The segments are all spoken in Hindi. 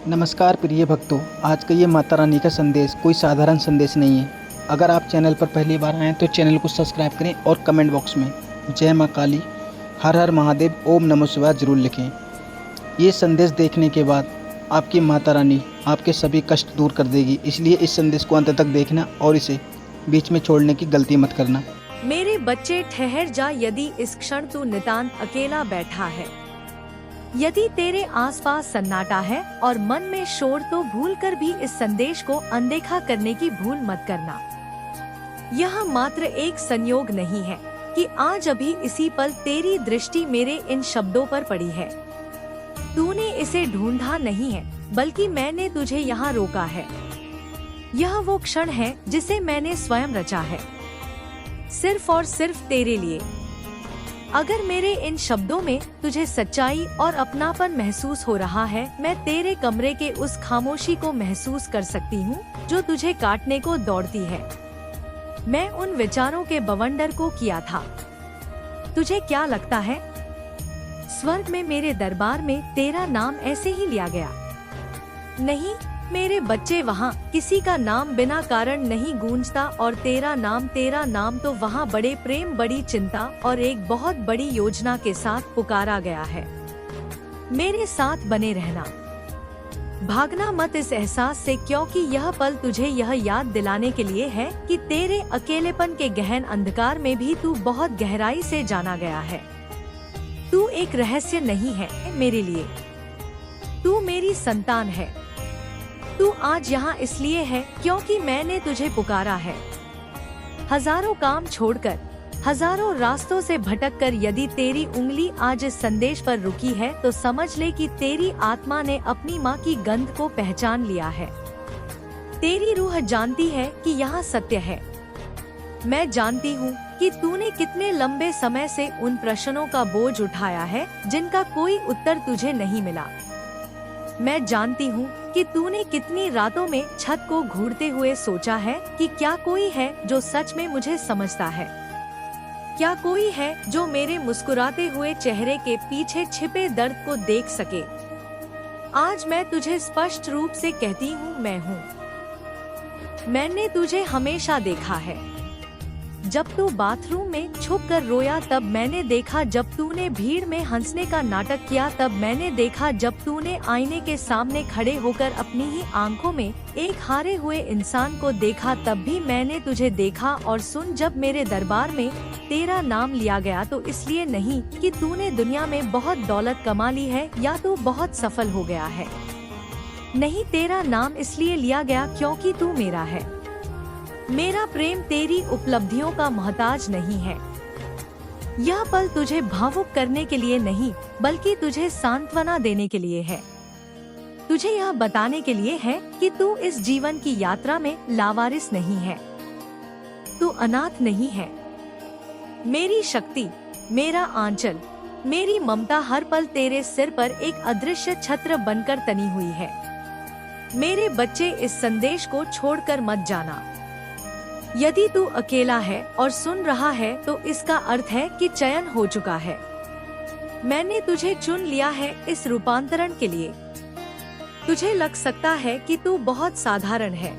नमस्कार प्रिय भक्तों, आज का ये माता रानी का संदेश कोई साधारण संदेश नहीं है। अगर आप चैनल पर पहली बार आएँ तो चैनल को सब्सक्राइब करें और कमेंट बॉक्स में जय माँ काली, हर हर महादेव, ओम नमः शिवाय जरूर लिखें। ये संदेश देखने के बाद आपकी माता रानी आपके सभी कष्ट दूर कर देगी, इसलिए इस संदेश को अंत तक देखना और इसे बीच में छोड़ने की गलती मत करना। मेरे बच्चे ठहर जा, यदि इस क्षण तू नितांत अकेला बैठा है, यदि तेरे आसपास सन्नाटा है और मन में शोर, तो भूलकर भी इस संदेश को अनदेखा करने की भूल मत करना। यह मात्र एक संयोग नहीं है कि आज अभी इसी पल तेरी दृष्टि मेरे इन शब्दों पर पड़ी है। तूने इसे ढूंढा नहीं है, बल्कि मैंने तुझे यहाँ रोका है। यह वो क्षण है जिसे मैंने स्वयं रचा है, सिर्फ और सिर्फ तेरे लिए। अगर मेरे इन शब्दों में तुझे सच्चाई और अपनापन महसूस हो रहा है, मैं तेरे कमरे के उस खामोशी को महसूस कर सकती हूँ जो तुझे काटने को दौड़ती है। मैं उन विचारों के बवंडर को किया था। तुझे क्या लगता है, स्वर्ग में मेरे दरबार में तेरा नाम ऐसे ही लिया गया? नहीं मेरे बच्चे, वहाँ किसी का नाम बिना कारण नहीं गूंजता, और तेरा नाम तो वहाँ बड़े प्रेम, बड़ी चिंता और एक बहुत बड़ी योजना के साथ पुकारा गया है। मेरे साथ बने रहना, भागना मत इस एहसास से, क्योंकि यह पल तुझे यह याद दिलाने के लिए है कि तेरे अकेलेपन के गहन अंधकार में भी तू बहुत गहराई से जाना गया है। तू एक रहस्य नहीं है मेरे लिए, तू मेरी संतान है। तू आज यहाँ इसलिए है क्योंकि मैंने तुझे पुकारा है। हजारों काम छोड़कर, हजारों रास्तों से भटककर यदि तेरी उंगली आज इस संदेश पर रुकी है, तो समझ ले कि तेरी आत्मा ने अपनी माँ की गंध को पहचान लिया है। तेरी रूह जानती है कि यहाँ सत्य है। मैं जानती हूँ कि तूने कितने लंबे समय से उन प्रश्नों का बोझ उठाया है जिनका कोई उत्तर तुझे नहीं मिला। मैं जानती हूँ कि तूने कितनी रातों में छत को घूरते हुए सोचा है कि क्या कोई है जो सच में मुझे समझता है, क्या कोई है जो मेरे मुस्कुराते हुए चेहरे के पीछे छिपे दर्द को देख सके। आज मैं तुझे स्पष्ट रूप से कहती हूँ, मैं हूँ। मैंने तुझे हमेशा देखा है। जब तू बाथरूम में छुपकर रोया तब मैंने देखा, जब तूने भीड़ में हंसने का नाटक किया तब मैंने देखा, जब तूने आईने के सामने खड़े होकर अपनी ही आंखों में एक हारे हुए इंसान को देखा तब भी मैंने तुझे देखा। और सुन, जब मेरे दरबार में तेरा नाम लिया गया तो इसलिए नहीं कि तूने दुनिया में बहुत दौलत कमा ली है या तू बहुत सफल हो गया है। नहीं, तेरा नाम इसलिए लिया गया क्योंकि तू मेरा है। मेरा प्रेम तेरी उपलब्धियों का मोहताज नहीं है। यह पल तुझे भावुक करने के लिए नहीं, बल्कि तुझे सांत्वना देने के लिए है। तुझे यह बताने के लिए है कि तू इस जीवन की यात्रा में लावारिस नहीं है, तू अनाथ नहीं है। मेरी शक्ति, मेरा आंचल, मेरी ममता हर पल तेरे सिर पर एक अदृश्य छत्र बनकर तनी हुई है। मेरे बच्चे, इस संदेश को छोड़कर मत जाना। यदि तू अकेला है और सुन रहा है तो इसका अर्थ है कि चयन हो चुका है। मैंने तुझे चुन लिया है इस रूपांतरण के लिए। तुझे लग सकता है कि तू बहुत साधारण है,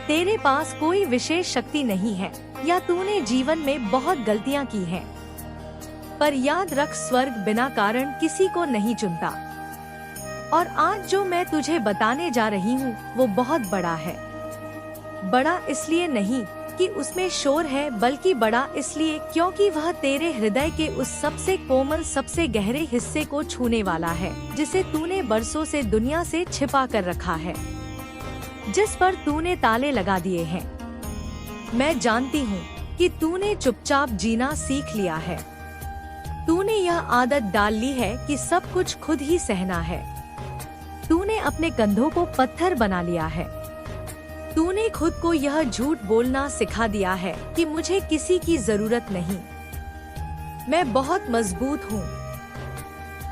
तेरे पास कोई विशेष शक्ति नहीं है, या तूने जीवन में बहुत गलतियां की हैं। पर याद रख, स्वर्ग बिना कारण किसी को नहीं चुनता। और आज जो मैं तुझे बताने जा रही हूँ वो बहुत बड़ा है। बड़ा इसलिए नहीं कि उसमें शोर है, बल्कि बड़ा इसलिए क्योंकि वह तेरे हृदय के उस सबसे कोमल, सबसे गहरे हिस्से को छूने वाला है जिसे तूने बरसों से दुनिया से छिपा कर रखा है, जिस पर तूने ताले लगा दिए हैं। मैं जानती हूँ कि तूने चुपचाप जीना सीख लिया है। तूने यह आदत डाल ली है कि सब कुछ खुद ही सहना है। तूने अपने कंधों को पत्थर बना लिया है। तूने खुद को यह झूठ बोलना सिखा दिया है कि मुझे किसी की जरूरत नहीं, मैं बहुत मजबूत हूँ।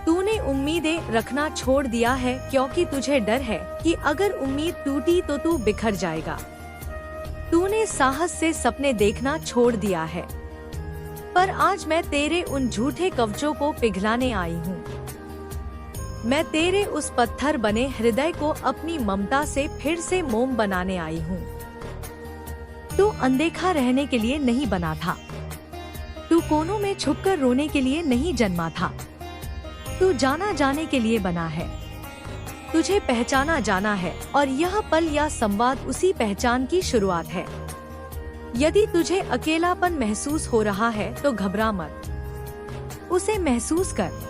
तूने उम्मीदें रखना छोड़ दिया है क्योंकि तुझे डर है कि अगर उम्मीद टूटी तो तू बिखर जाएगा। तूने साहस से सपने देखना छोड़ दिया है। पर आज मैं तेरे उन झूठे कवचों को पिघलाने आई हूँ। मैं तेरे उस पत्थर बने हृदय को अपनी ममता से फिर से मोम बनाने आई हूँ। तू अनदेखा रहने के लिए नहीं बना था। तू कोनों में छुपकर रोने के लिए नहीं जन्मा था। तू जाना जाने के लिए बना है। तुझे पहचाना जाना है और यह पल या संवाद उसी पहचान की शुरुआत है। यदि तुझे अकेलापन महसूस हो रहा है तो घबरा मत। उसे महसूस कर।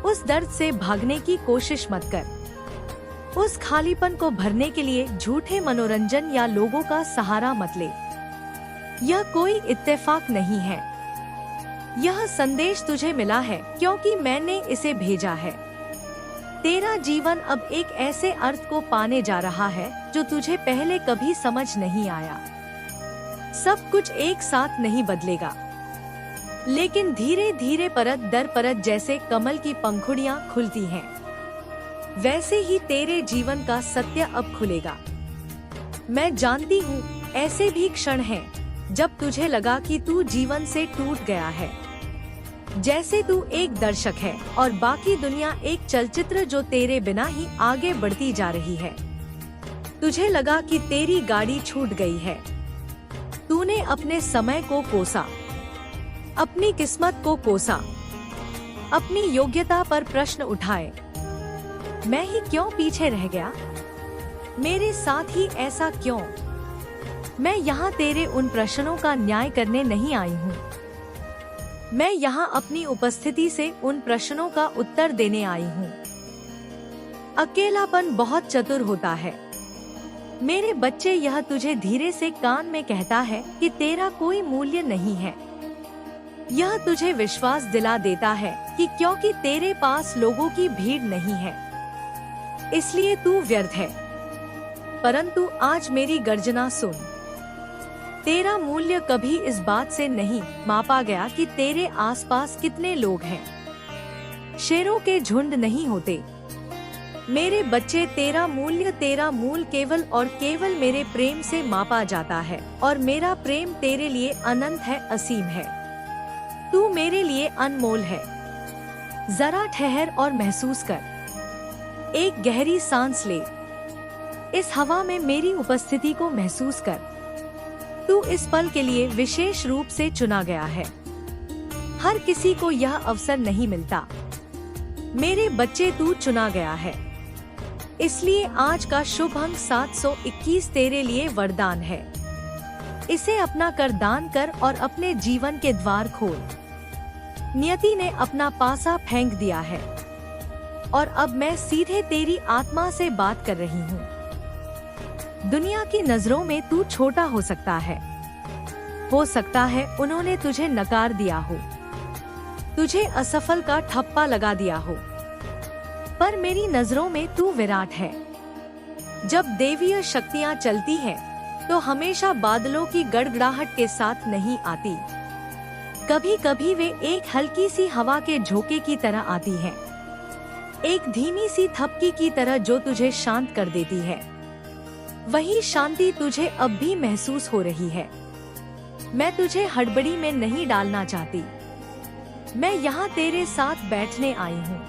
उस दर्द से भागने की कोशिश मत कर। उस खालीपन को भरने के लिए झूठे मनोरंजन या लोगों का सहारा मत ले। यह कोई इत्तेफाक नहीं है। यह संदेश तुझे मिला है क्योंकि मैंने इसे भेजा है। तेरा जीवन अब एक ऐसे अर्थ को पाने जा रहा है जो तुझे पहले कभी समझ नहीं आया। सब कुछ एक साथ नहीं बदलेगा, लेकिन धीरे धीरे परत दर परत जैसे कमल की पंखुड़ियां खुलती हैं, वैसे ही तेरे जीवन का सत्य अब खुलेगा। मैं जानती हूँ ऐसे भी क्षण हैं जब तुझे लगा कि तू जीवन से टूट गया है, जैसे तू एक दर्शक है और बाकी दुनिया एक चलचित्र जो तेरे बिना ही आगे बढ़ती जा रही है। तुझे लगा कि तेरी गाड़ी छूट गई है। तूने अपने समय को कोसा, अपनी किस्मत को कोसा, अपनी योग्यता पर प्रश्न उठाए। मैं ही क्यों पीछे रह गया? मेरे साथ ही ऐसा क्यों? मैं यहाँ तेरे उन प्रश्नों का न्याय करने नहीं आई हूँ। मैं यहाँ अपनी उपस्थिति से उन प्रश्नों का उत्तर देने आई हूँ। अकेलापन बहुत चतुर होता है मेरे बच्चे। यह तुझे धीरे से कान में कहता है कि तेरा कोई मूल्य नहीं है। यह तुझे विश्वास दिला देता है कि क्योंकि तेरे पास लोगों की भीड़ नहीं है, इसलिए तू व्यर्थ है। परंतु आज मेरी गर्जना सुन। तेरा मूल्य कभी इस बात से नहीं मापा गया कि तेरे आसपास कितने लोग हैं। शेरों के झुंड नहीं होते मेरे बच्चे। तेरा मूल्य, तेरा मूल केवल और केवल मेरे प्रेम से मापा जाता है और मेरा प्रेम तेरे लिए अनंत है, असीम है। तू मेरे लिए अनमोल है। जरा ठहर और महसूस कर। एक गहरी सांस ले। इस हवा में मेरी उपस्थिति को महसूस कर। तू इस पल के लिए विशेष रूप से चुना गया है। हर किसी को यह अवसर नहीं मिलता। मेरे बच्चे, तू चुना गया है। इसलिए आज का शुभ अंक 721 तेरे लिए वरदान है। इसे अपना कर दान कर और अपने जीवन के द्वार खोल। नियति ने अपना पासा फेंक दिया है और अब मैं सीधे तेरी आत्मा से बात कर रही हूँ। दुनिया की नजरों में तू छोटा हो सकता है उन्होंने तुझे नकार दिया हो, तुझे असफल का ठप्पा लगा दिया हो, पर मेरी नजरों में तू विराट है। जब देवीय शक्तियाँ चलती हैं, तो हमेशा बादलों की गड़गड़ाहट के साथ नहीं आती। कभी कभी वे एक हल्की सी हवा के झोंके की तरह आती हैं, एक धीमी सी थपकी की तरह जो तुझे शांत कर देती है। वही शांति तुझे अब भी महसूस हो रही है। मैं तुझे हड़बड़ी में नहीं डालना चाहती। मैं यहाँ तेरे साथ बैठने आई हूँ।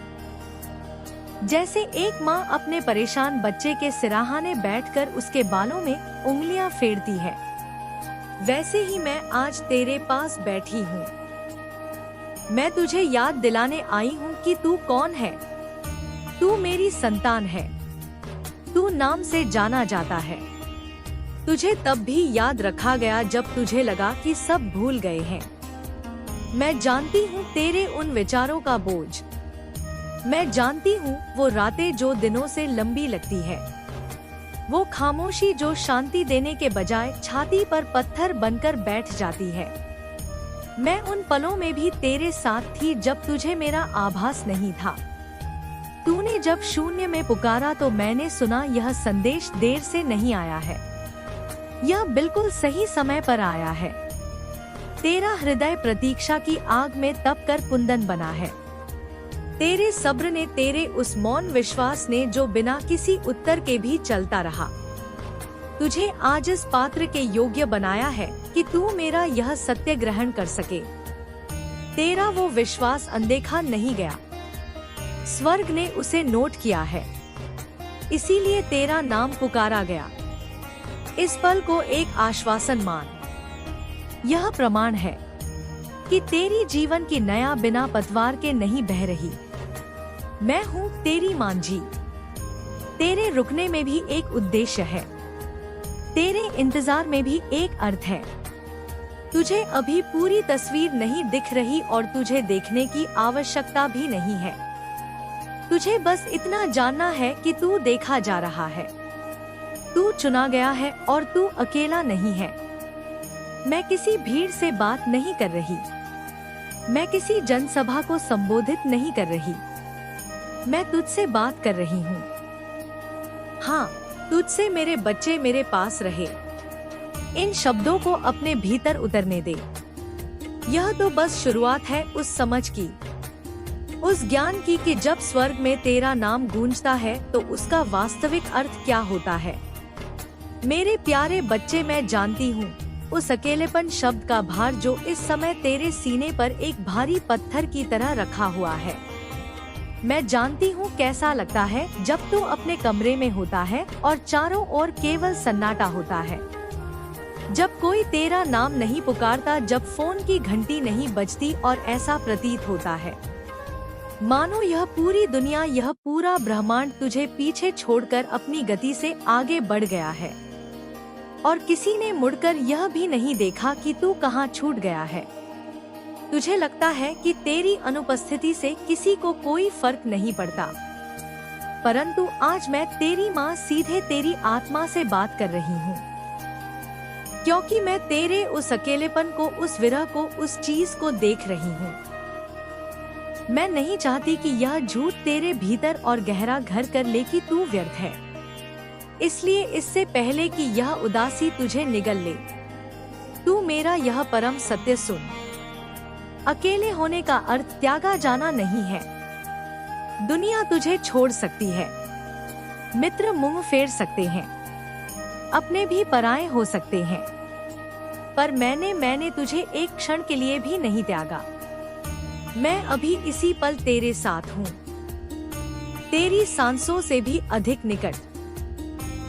जैसे एक माँ अपने परेशान बच्चे के सिराहाने बैठकर उसके बालों में उंगलियां फेरती है, वैसे ही मैं आज तेरे पास बैठी हूँ। मैं तुझे याद दिलाने आई हूँ कि तू कौन है। तू मेरी संतान है। तू नाम से जाना जाता है। तुझे तब भी याद रखा गया जब तुझे लगा कि सब भूल गए हैं। मैं जानती हूँ तेरे उन विचारों का बोझ। मैं जानती हूँ वो रातें जो दिनों से लंबी लगती है, वो खामोशी जो शांति देने के बजाय छाती पर पत्थर बनकर बैठ जाती है। मैं उन पलों में भी तेरे साथ थी जब तुझे मेरा आभास नहीं था। तूने जब शून्य में पुकारा तो मैंने सुना, यह संदेश देर से नहीं आया है, यह बिल्कुल सही समय पर आया है। तेरा हृदय प्रतीक्षा की आग में तप कर कुंदन बना है। तेरे सब्र ने, तेरे उस मौन विश्वास ने जो बिना किसी उत्तर के भी चलता रहा, तुझे आज इस पात्र के योग्य बनाया है कि तू मेरा यह सत्य ग्रहण कर सके। तेरा वो विश्वास अनदेखा नहीं गया। स्वर्ग ने उसे नोट किया है, इसीलिए तेरा नाम पुकारा गया। इस पल को एक आश्वासन मान। यह प्रमाण है कि तेरी जीवन की नया बिना पतवार के नहीं बह रही। मैं हूँ तेरी मांझी। तेरे रुकने में भी एक उद्देश्य है, तेरे इंतजार में भी एक अर्थ है। तुझे अभी पूरी तस्वीर नहीं दिख रही और तुझे देखने की आवश्यकता भी नहीं है। तुझे बस इतना जानना है कि तू देखा जा रहा है, तू चुना गया है और तू अकेला नहीं है। मैं किसी भीड़ से बात नहीं कर रही, मैं किसी जनसभा को संबोधित नहीं कर रही, मैं तुझसे बात कर रही हूँ। हाँ, तुझसे मेरे बच्चे मेरे पास रहे। इन शब्दों को अपने भीतर उतरने दे। यह तो बस शुरुआत है उस समझ की, उस ज्ञान की कि जब स्वर्ग में तेरा नाम गूंजता है तो उसका वास्तविक अर्थ क्या होता है। मेरे प्यारे बच्चे, मैं जानती हूँ उस अकेलेपन शब्द का भार जो इस समय तेरे सीने पर एक भारी पत्थर की तरह रखा हुआ है। मैं जानती हूँ कैसा लगता है जब तू अपने कमरे में होता है और चारों ओर केवल सन्नाटा होता है, जब कोई तेरा नाम नहीं पुकारता, जब फोन की घंटी नहीं बजती और ऐसा प्रतीत होता है मानो यह पूरी दुनिया, यह पूरा ब्रह्मांड तुझे पीछे छोड़कर अपनी गति से आगे बढ़ गया है और किसी ने मुड़कर यह भी नहीं देखा कि तू कहाँ छूट गया है। तुझे लगता है कि तेरी अनुपस्थिति से किसी को कोई फर्क नहीं पड़ता, परंतु आज मैं तेरी माँ सीधे तेरी आत्मा से बात कर रही हूँ, क्योंकि मैं तेरे उस अकेलेपन को, उस विरह को, उस चीज को देख रही हूँ। मैं नहीं चाहती कि यह झूठ तेरे भीतर और गहरा घर कर ले कि तू व्यर्थ है। इसलिए इससे पहले कि यह उदासी तुझे निगल ले, तू मेरा यह परम सत्य सुन। अकेले होने का अर्थ त्यागा जाना नहीं है। दुनिया तुझे छोड़ सकती है, मित्र मुंह फेर सकते हैं, अपने भी पराये हो सकते हैं, पर मैंने तुझे एक क्षण के लिए भी नहीं त्यागा। मैं अभी इसी पल तेरे साथ हूँ, तेरी सांसों से भी अधिक निकट,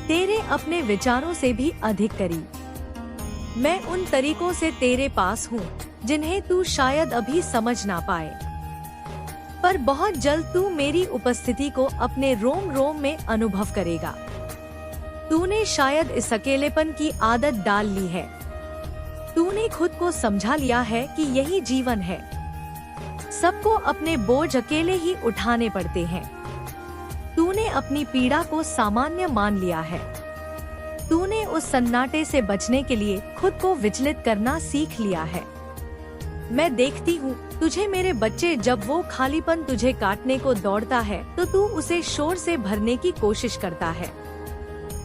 तेरे अपने विचारों से भी अधिक करीब। मैं उन तरीकों से तेरे पास हूँ जिन्हें तू शायद अभी समझ ना पाए, पर बहुत जल्द तू मेरी उपस्थिति को अपने रोम रोम में अनुभव करेगा। तूने शायद इस अकेलेपन की आदत डाल ली है, तूने खुद को समझा लिया है कि यही जीवन है, सबको अपने बोझ अकेले ही उठाने पड़ते हैं। तूने अपनी पीड़ा को सामान्य मान लिया है, तूने उस सन्नाटे से बचने के लिए खुद को विचलित करना सीख लिया है। मैं देखती हूँ तुझे मेरे बच्चे, जब वो खालीपन तुझे काटने को दौड़ता है तो तू उसे शोर से भरने की कोशिश करता है।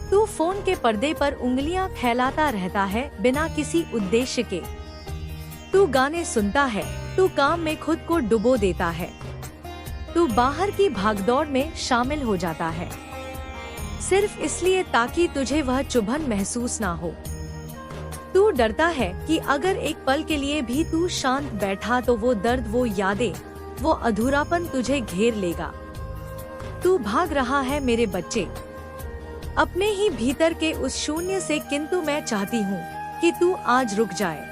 तू फोन के पर्दे पर उंगलियां फैलाता रहता है बिना किसी उद्देश्य के। तू गाने सुनता है, तू काम में खुद को डुबो देता है, तू बाहर की भागदौड़ में शामिल हो जाता है, सिर्फ इसलिए ताकि तुझे वह चुभन महसूस ना हो। तू डरता है कि अगर एक पल के लिए भी तू शांत बैठा तो वो दर्द, वो यादें, वो अधूरापन तुझे घेर लेगा। तू भाग रहा है मेरे बच्चे, अपने ही भीतर के उस शून्य से, किंतु मैं चाहती हूँ कि तू आज रुक जाए।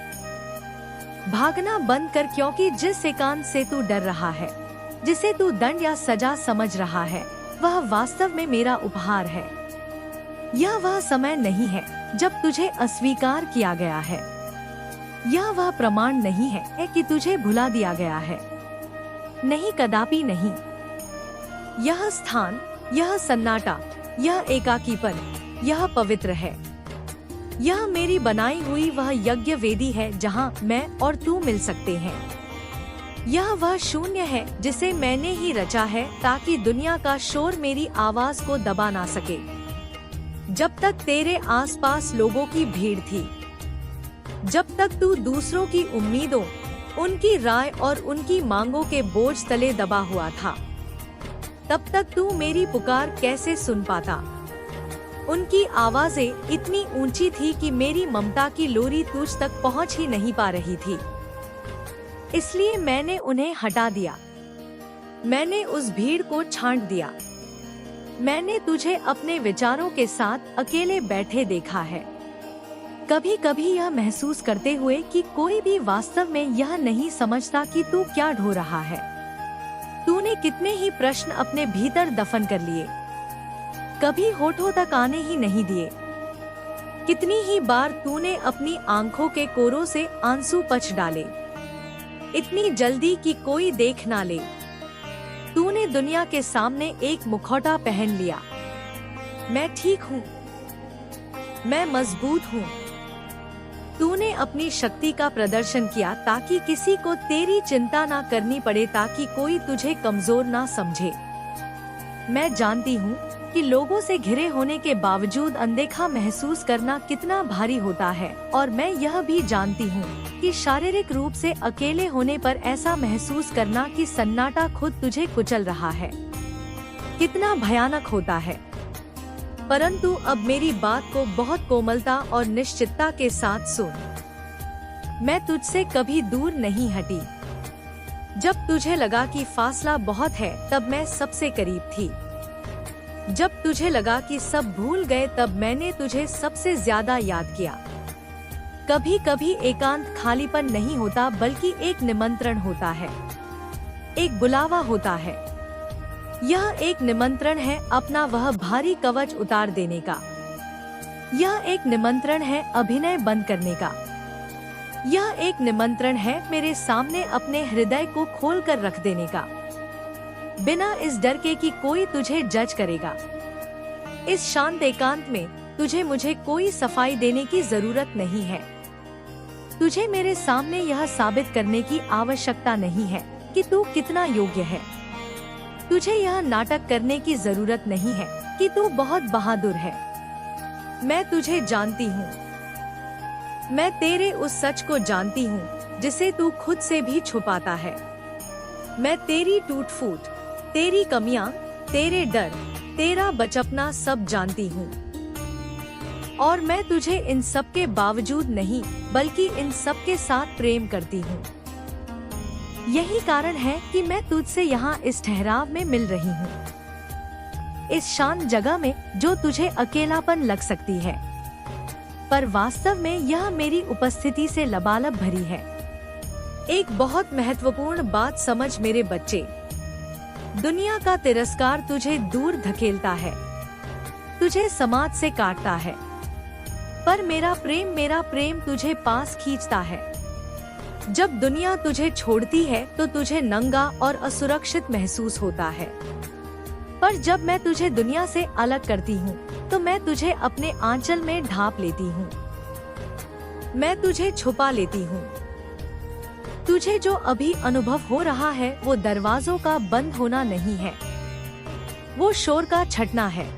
भागना बंद कर, क्योंकि जिस एकांत से तू डर रहा है, जिसे तू दंड या सजा समझ रहा है, वह वास्तव में मेरा उपहार है। यह वह समय नहीं है जब तुझे अस्वीकार किया गया है, यह वह प्रमाण नहीं है कि तुझे भुला दिया गया है। नहीं, कदापि नहीं। यह स्थान, यह सन्नाटा, यह एकाकीपन, यह पवित्र है। यह मेरी बनाई हुई वह यज्ञ वेदी है जहाँ मैं और तू मिल सकते हैं। यह वह शून्य है जिसे मैंने ही रचा है ताकि दुनिया का शोर मेरी आवाज को दबा ना सके। जब तक तेरे आसपास लोगों की भीड़ थी, जब तक तू दूसरों की उम्मीदों, उनकी राय और उनकी मांगों के बोझ तले दबा हुआ था, तब तक तू मेरी पुकार कैसे सुन पाता? उनकी आवाजें इतनी ऊंची थी कि मेरी ममता की लोरी तुझ तक पहुंच ही नहीं पा रही थी, इसलिए मैंने उन्हें हटा दिया। मैंने उस भीड़ को छांट दिया। मैंने तुझे अपने विचारों के साथ अकेले बैठे देखा है, कभी कभी यह महसूस करते हुए कि कोई भी वास्तव में यह नहीं समझता कि तू क्या ढो रहा है। तूने कितने ही प्रश्न अपने भीतर दफन कर लिए, कभी होठों तक आने ही नहीं दिए। कितनी ही बार तूने अपनी आंखों के कोरों से आंसू पच डाले, इतनी जल्दी कि कोई देख ना ले। तूने दुनिया के सामने एक मुखौटा पहन लिया। मैं ठीक हूँ, मैं मजबूत हूँ। तूने अपनी शक्ति का प्रदर्शन किया ताकि किसी को तेरी चिंता ना करनी पड़े, ताकि कोई तुझे कमजोर ना समझे। मैं जानती हूँ कि लोगों से घिरे होने के बावजूद अनदेखा महसूस करना कितना भारी होता है, और मैं यह भी जानती हूँ कि शारीरिक रूप से अकेले होने पर ऐसा महसूस करना कि सन्नाटा खुद तुझे कुचल रहा है कितना भयानक होता है। परंतु अब मेरी बात को बहुत कोमलता और निश्चितता के साथ सुन। मैं तुझसे कभी दूर नहीं हटी। जब तुझे लगा कि फासला बहुत है, तब मैं सबसे करीब थी। जब तुझे लगा कि सब भूल गए, तब मैंने तुझे सबसे ज्यादा याद किया। कभी कभी एकांत खालीपन नहीं होता, बल्कि एक निमंत्रण होता है, एक बुलावा होता है। यह एक निमंत्रण है अपना वह भारी कवच उतार देने का। यह एक निमंत्रण है अभिनय बंद करने का। यह एक निमंत्रण है मेरे सामने अपने हृदय को खोल कर रख देने का, बिना इस डर के कि कोई तुझे जज करेगा। इस शांत एकांत में तुझे मुझे कोई सफाई देने की जरूरत नहीं है। तुझे मेरे सामने यह साबित करने की आवश्यकता नहीं है कि तू कितना योग्य है। तुझे यह नाटक करने की जरूरत नहीं है कि तू बहुत बहादुर है। मैं तुझे जानती हूँ। मैं तेरे उस सच को जानती हूँ जिसे तू खुद से भी छुपाता है। मैं तेरी टूट फूट, तेरी कमियां, तेरे डर, तेरा बचपना सब जानती हूँ। और मैं तुझे इन सब के बावजूद नहीं, बल्कि इन सब के साथ प्रेम करती हूँ। यही कारण है कि मैं तुझसे यहाँ इस ठहराव में मिल रही हूँ, इस शांत जगह में जो तुझे अकेलापन लग सकती है, पर वास्तव में यह मेरी उपस्थिति से लबालब भरी है। एक बहुत महत्वपूर्ण बात समझ मेरे बच्चे, दुनिया का तिरस्कार तुझे दूर धकेलता है, तुझे समाज से काटता है, पर मेरा प्रेम तुझे पास खींचता है। जब दुनिया तुझे छोड़ती है तो तुझे नंगा और असुरक्षित महसूस होता है, पर जब मैं तुझे दुनिया से अलग करती हूँ तो मैं तुझे अपने आंचल में ढांप लेती हूँ। मैं तुझे छुपा लेती हूँ। तुझे जो अभी अनुभव हो रहा है वो दरवाजों का बंद होना नहीं है, वो शोर का छटना है,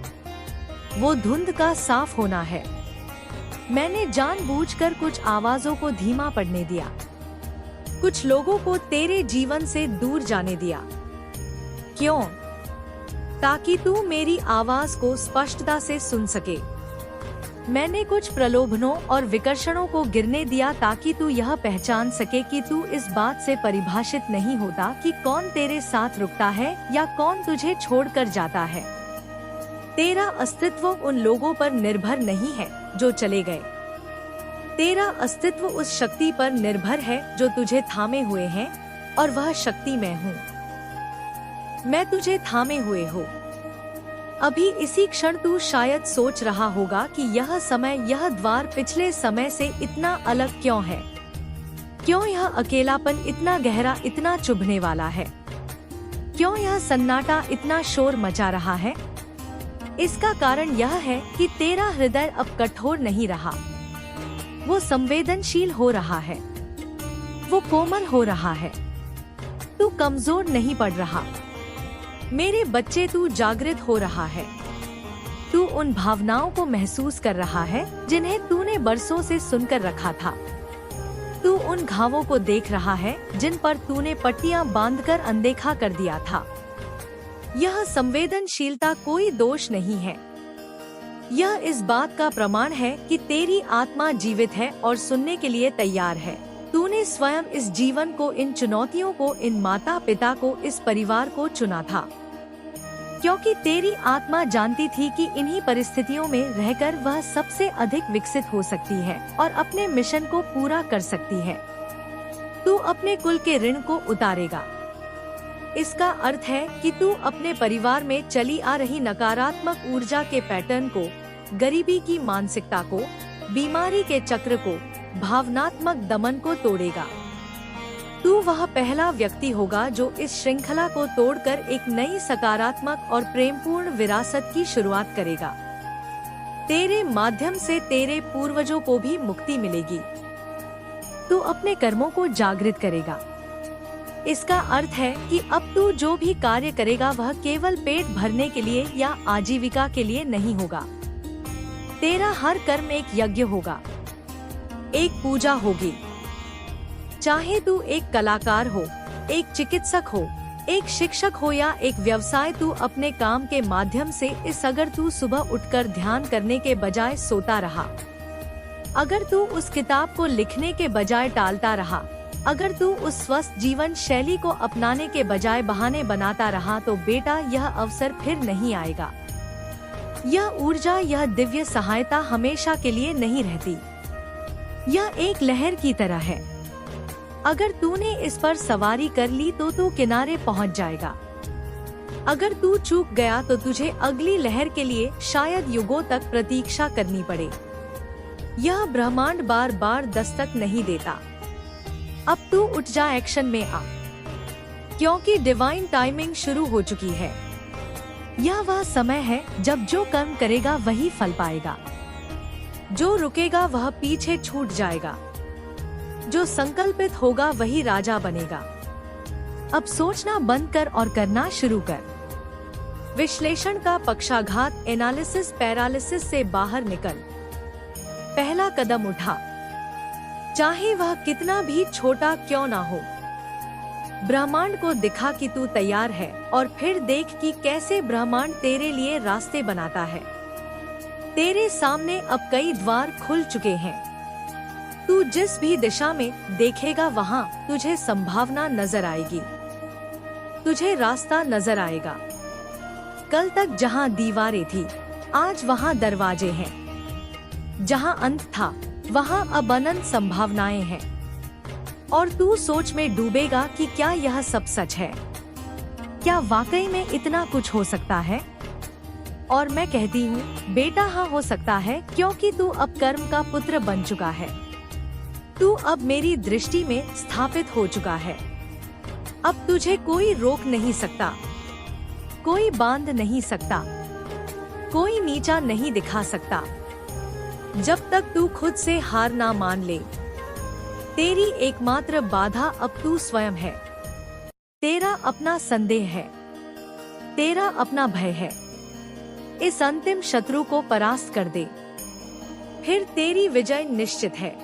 वो धुंध का साफ होना है। मैंने जानबूझकर कुछ आवाजों को धीमा पड़ने दिया, कुछ लोगों को तेरे जीवन से दूर जाने दिया। क्यों? ताकि तू मेरी आवाज को स्पष्टता से सुन सके। मैंने कुछ प्रलोभनों और विकर्षणों को गिरने दिया ताकि तू यह पहचान सके कि तू इस बात से परिभाषित नहीं होता कि कौन तेरे साथ रुकता है या कौन तुझे छोड़कर जाता है। तेरा अस्तित्व उन लोगों पर निर्भर नहीं है जो चले गए। तेरा अस्तित्व उस शक्ति पर निर्भर है जो तुझे थामे हुए है, और वह शक्ति मैं हूँ। मैं तुझे थामे हुए हो। अभी इसी क्षण तू शायद सोच रहा होगा कि यह समय, यह द्वार पिछले समय से इतना अलग क्यों है? क्यों यह अकेलापन इतना गहरा, इतना चुभने वाला है? क्यों यह सन्नाटा इतना शोर मचा रहा है? इसका कारण यह है कि तेरा हृदय अब कठोर नहीं रहा, वो संवेदनशील हो रहा है, वो कोमल हो रहा है। तू कमजोर नहीं पड़ रहा मेरे बच्चे, तू जागृत हो रहा है। तू उन भावनाओं को महसूस कर रहा है जिन्हें तूने बरसों से सुनकर रखा था। तू उन घावों को देख रहा है जिन पर तूने पट्टियां बांधकर अनदेखा कर दिया था। यह संवेदनशीलता कोई दोष नहीं है। यह इस बात का प्रमाण है कि तेरी आत्मा जीवित है और सुनने के लिए तैयार है। तूने स्वयं इस जीवन को, इन चुनौतियों को, इन माता पिता को, इस परिवार को चुना था, क्योंकि तेरी आत्मा जानती थी कि इन्हीं परिस्थितियों में रहकर वह सबसे अधिक विकसित हो सकती है और अपने मिशन को पूरा कर सकती है। तू अपने कुल के ऋण को उतारेगा। इसका अर्थ है कि तू अपने परिवार में चली आ रही नकारात्मक ऊर्जा के पैटर्न को, गरीबी की मानसिकता को, बीमारी के चक्र को, भावनात्मक दमन को तोड़ेगा। तू वह पहला व्यक्ति होगा जो इस श्रृंखला को तोड़कर एक नई सकारात्मक और प्रेमपूर्ण विरासत की शुरुआत करेगा। तेरे माध्यम से तेरे पूर्वजों को भी मुक्ति मिलेगी। तू अपने कर्मों को जागृत करेगा। इसका अर्थ है कि अब तू जो भी कार्य करेगा वह केवल पेट भरने के लिए या आजीविका के लिए नहीं होगा। तेरा हर कर्म एक यज्ञ होगा, एक पूजा होगी। चाहे तू एक कलाकार हो, एक चिकित्सक हो, एक शिक्षक हो या एक व्यवसाय, तू अपने काम के माध्यम से अगर तू सुबह उठकर ध्यान करने के बजाय सोता रहा, अगर तू उस किताब को लिखने के बजाय टालता रहा, अगर तू उस स्वस्थ जीवन शैली को अपनाने के बजाय बहाने बनाता रहा, तो बेटा यह अवसर फिर नहीं आएगा। यह ऊर्जा, यह दिव्य सहायता हमेशा के लिए नहीं रहती। यह एक लहर की तरह है। अगर तूने इस पर सवारी कर ली तो तू किनारे पहुंच जाएगा। अगर तू चूक गया तो तुझे अगली लहर के लिए शायद युगों तक प्रतीक्षा करनी पड़े। यह ब्रह्मांड बार बार दस्तक नहीं देता। अब तू उठ जा, एक्शन में आ, क्योंकि डिवाइन टाइमिंग शुरू हो चुकी है। यह वह समय है जब जो कर्म करेगा वही फल पाएगा। जो रुकेगा वह पीछे छूट जाएगा। जो संकल्पित होगा वही राजा बनेगा। अब सोचना बंद कर और करना शुरू कर। विश्लेषण का पक्षाघात, एनालिसिस पैरालिसिस से बाहर निकल। पहला कदम उठा, चाहे वह कितना भी छोटा क्यों ना हो। ब्रह्मांड को दिखा कि तू तैयार है और फिर देख कि कैसे ब्रह्मांड तेरे लिए रास्ते बनाता है। तेरे सामने अब कई द्वार खुल चुके हैं। तू जिस भी दिशा में देखेगा वहाँ तुझे संभावना नजर आएगी, तुझे रास्ता नजर आएगा। कल तक जहाँ दीवारें थी, आज वहाँ दरवाजे हैं। जहाँ अंत था, वहाँ अब अनंत संभावनाएं हैं। और तू सोच में डूबेगा कि क्या यह सब सच है? क्या वाकई में इतना कुछ हो सकता है? और मैं कहती हूँ, बेटा हाँ हो सकता है, क्योंकि तू अब कर्म का पुत्र बन चुका है। तू अब मेरी दृष्टि में स्थापित हो चुका है। अब तुझे कोई रोक नहीं सकता, कोई बांध नहीं सकता, कोई नीचा नहीं दिखा सकता, जब तक तू खुद से हार ना मान ले। तेरी एकमात्र बाधा अब तू स्वयं है। तेरा अपना संदेह है, तेरा अपना भय है। इस अंतिम शत्रु को परास्त कर दे, फिर तेरी विजय निश्चित है।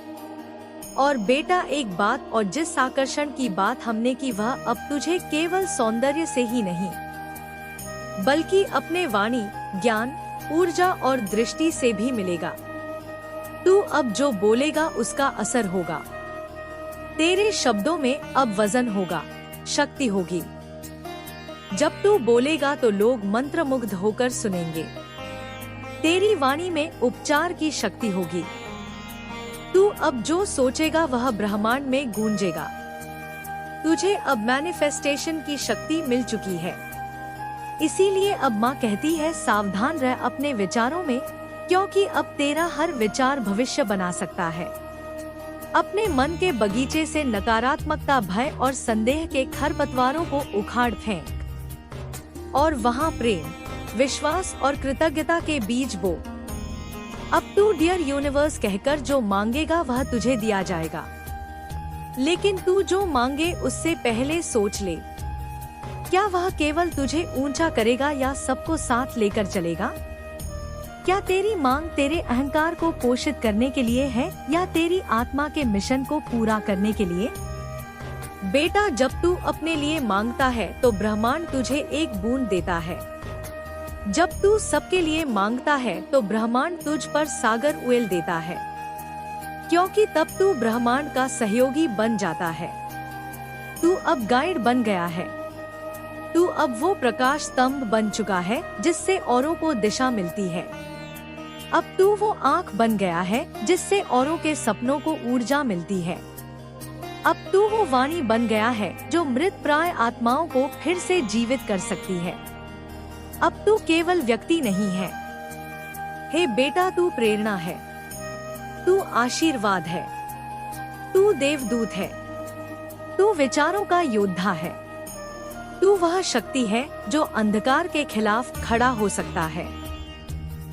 और बेटा एक बात, और जिस आकर्षण की बात हमने की वह अब तुझे केवल सौंदर्य से ही नहीं बल्कि अपने वाणी, ज्ञान, ऊर्जा और दृष्टि से भी मिलेगा। तू अब जो बोलेगा उसका असर होगा। तेरे शब्दों में अब वजन होगा, शक्ति होगी। जब तू बोलेगा तो लोग मंत्रमुग्ध होकर सुनेंगे। तेरी वाणी में उपचार की शक्ति होगी। तू अब जो सोचेगा वह ब्रह्मांड में गूंजेगा। तुझे अब मैनिफेस्टेशन की शक्ति मिल चुकी है। इसीलिए अब माँ कहती है, सावधान रह अपने विचारों में, क्योंकि अब तेरा हर विचार भविष्य बना सकता है। अपने मन के बगीचे से नकारात्मकता, भय और संदेह के खरपतवारों को उखाड़ फेंक और वहाँ प्रेम, विश्वास और कृतज्ञता के बीज बो। अब तू डियर यूनिवर्स कहकर जो मांगेगा वह तुझे दिया जाएगा। लेकिन तू जो मांगे उससे पहले सोच ले, क्या वह केवल तुझे ऊंचा करेगा या सबको साथ लेकर चलेगा? क्या तेरी मांग तेरे अहंकार को पोषित करने के लिए है या तेरी आत्मा के मिशन को पूरा करने के लिए? बेटा, जब तू अपने लिए मांगता है तो ब्रह्मांड तुझे एक बूंद देता है। जब तू सबके लिए मांगता है तो ब्रह्मांड तुझ पर सागर उड़ेल देता है। क्योंकि तब तू ब्रह्मांड का सहयोगी बन जाता है। तू अब गाइड बन गया है। तू अब वो प्रकाश स्तंभ बन चुका है जिससे औरों को दिशा मिलती है। अब तू वो आँख बन गया है जिससे औरों के सपनों को ऊर्जा मिलती है। अब तू वो वाणी बन गया है जो मृत प्राय आत्माओं को फिर से जीवित कर सकती है। अब तू केवल व्यक्ति नहीं है। हे बेटा, तू प्रेरणा है, तू आशीर्वाद है, तू देवदूत है, तू विचारों का योद्धा है। तू वह शक्ति है जो अंधकार के खिलाफ खड़ा हो सकता है।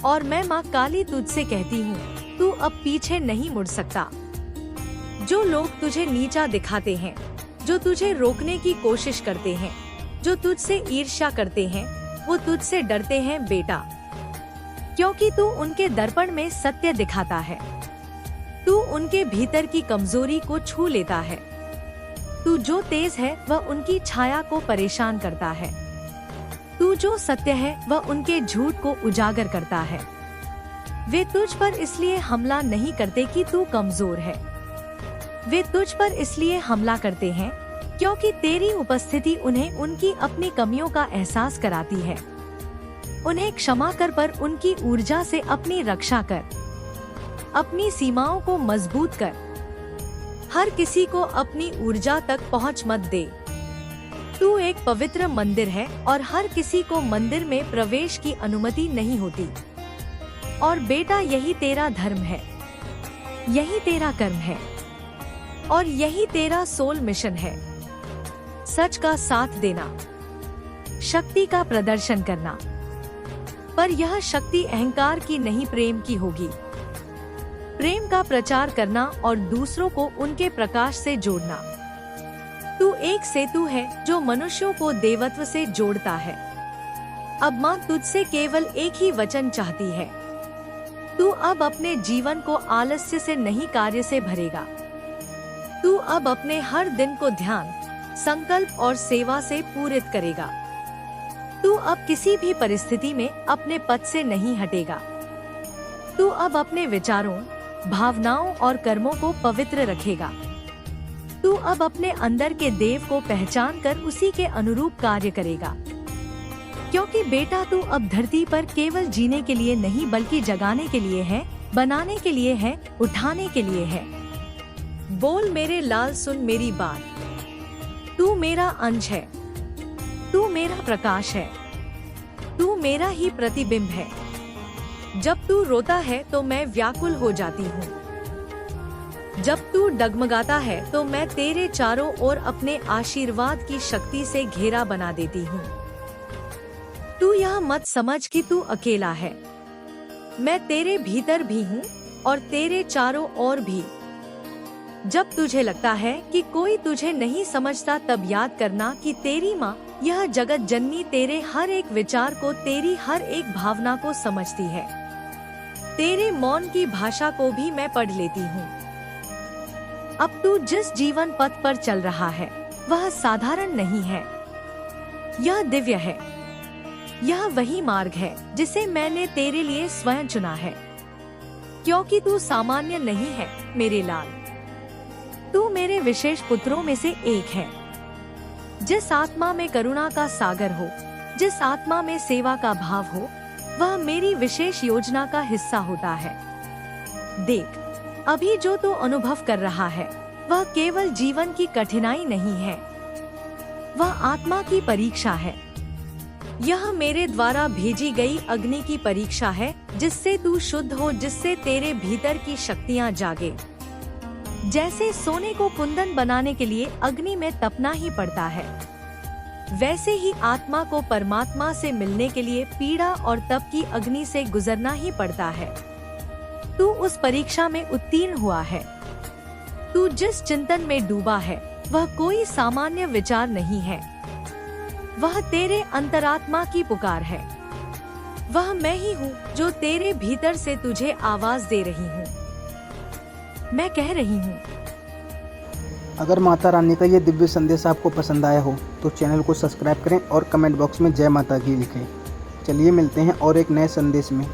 और मैं माँ काली तुझसे कहती हूँ, तू अब पीछे नहीं मुड़ सकता। जो लोग तुझे नीचा दिखाते हैं, जो तुझे रोकने की कोशिश करते हैं, जो तुझसे ईर्ष्या करते हैं, वो तुझसे डरते हैं बेटा, क्योंकि तू उनके दर्पण में सत्य दिखाता है। तू उनके भीतर की कमजोरी को छू लेता है। तू जो तेज है वह उनकी छाया को परेशान करता है। तू जो सत्य है वह उनके झूठ को उजागर करता है। वे तुझ पर इसलिए हमला नहीं करते कि तू कमजोर है। वे तुझ पर इसलिए हमला करते हैं क्योंकि तेरी उपस्थिति उन्हें उनकी अपनी कमियों का एहसास कराती है। उन्हें क्षमा कर, पर उनकी ऊर्जा से अपनी रक्षा कर। अपनी सीमाओं को मजबूत कर। हर किसी को अपनी ऊर्जा तक पहुंच मत दे। तू एक पवित्र मंदिर है और हर किसी को मंदिर में प्रवेश की अनुमति नहीं होती। और बेटा, यही तेरा धर्म है, यही तेरा कर्म है और यही तेरा सोल मिशन है। सच का साथ देना, शक्ति का प्रदर्शन करना। पर यह शक्ति अहंकार की नहीं, प्रेम की होगी। प्रेम का प्रचार करना और दूसरों को उनके प्रकाश से जोड़ना। तू एक सेतु है जो मनुष्यों को देवत्व से जोड़ता है। अब माँ तुझसे केवल एक ही वचन चाहती है। तू अब अपने जीवन को आलस्य से नहीं, कार्य से भरेगा। तू अब अपने हर दिन को ध्यान, संकल्प और सेवा से पूरित करेगा। तू अब किसी भी परिस्थिति में अपने पद से नहीं हटेगा। तू अब अपने विचारों, भावनाओं और कर्मों को पवित्र रखेगा। तू अब अपने अंदर के देव को पहचान कर उसी के अनुरूप कार्य करेगा। क्योंकि बेटा, तू अब धरती पर केवल जीने के लिए नहीं बल्कि जगाने के लिए है, बनाने के लिए है, उठाने के लिए है। बोल मेरे लाल, सुन मेरी बात। तू मेरा अंश है, तू मेरा प्रकाश है, तू मेरा ही प्रतिबिंब है। जब तू रोता है तो मैं व्याकुल हो जाती हूँ। जब तू डगमगाता है तो मैं तेरे चारों ओर अपने आशीर्वाद की शक्ति से घेरा बना देती हूँ। तू यह मत समझ कि तू अकेला है। मैं तेरे भीतर भी हूँ और तेरे चारों ओर भी। जब तुझे लगता है कि कोई तुझे नहीं समझता, तब याद करना कि तेरी माँ, यह जगत जननी, तेरे हर एक विचार को, तेरी हर एक भावना को समझती है। तेरे मौन की भाषा को भी मैं पढ़ लेती हूँ। अब तू जिस जीवन पथ पर चल रहा है वह साधारण नहीं है, यह दिव्य है। यह वही मार्ग है जिसे मैंने तेरे लिए स्वयं चुना है। क्योंकि तू सामान्य नहीं है मेरे लाल। तू मेरे विशेष पुत्रों में से एक है। जिस आत्मा में करुणा का सागर हो, जिस आत्मा में सेवा का भाव हो, वह मेरी विशेष योजना का हिस्सा होता है। देख, अभी जो तू अनुभव कर रहा है वह केवल जीवन की कठिनाई नहीं है, वह आत्मा की परीक्षा है। यह मेरे द्वारा भेजी गई अग्नि की परीक्षा है, जिससे तू शुद्ध हो, जिससे तेरे भीतर की शक्तियाँ जागे। जैसे सोने को कुंदन बनाने के लिए अग्नि में तपना ही पड़ता है, वैसे ही आत्मा को परमात्मा से मिलने के लिए पीड़ा और तप की अग्नि से गुजरना ही पड़ता है। तू उस परीक्षा में उत्तीर्ण हुआ है। तू जिस चिंतन में डूबा है वह कोई सामान्य विचार नहीं है, वह तेरे अंतरात्मा की पुकार है। वह मैं ही हूँ जो तेरे भीतर से तुझे आवाज दे रही हूँ। मैं कह रही हूँ। अगर माता रानी का ये दिव्य संदेश आपको पसंद आया हो तो चैनल को सब्सक्राइब करें और कमेंट बॉक्स में जय माता की लिखें। चलिए मिलते हैं और एक नए संदेश में।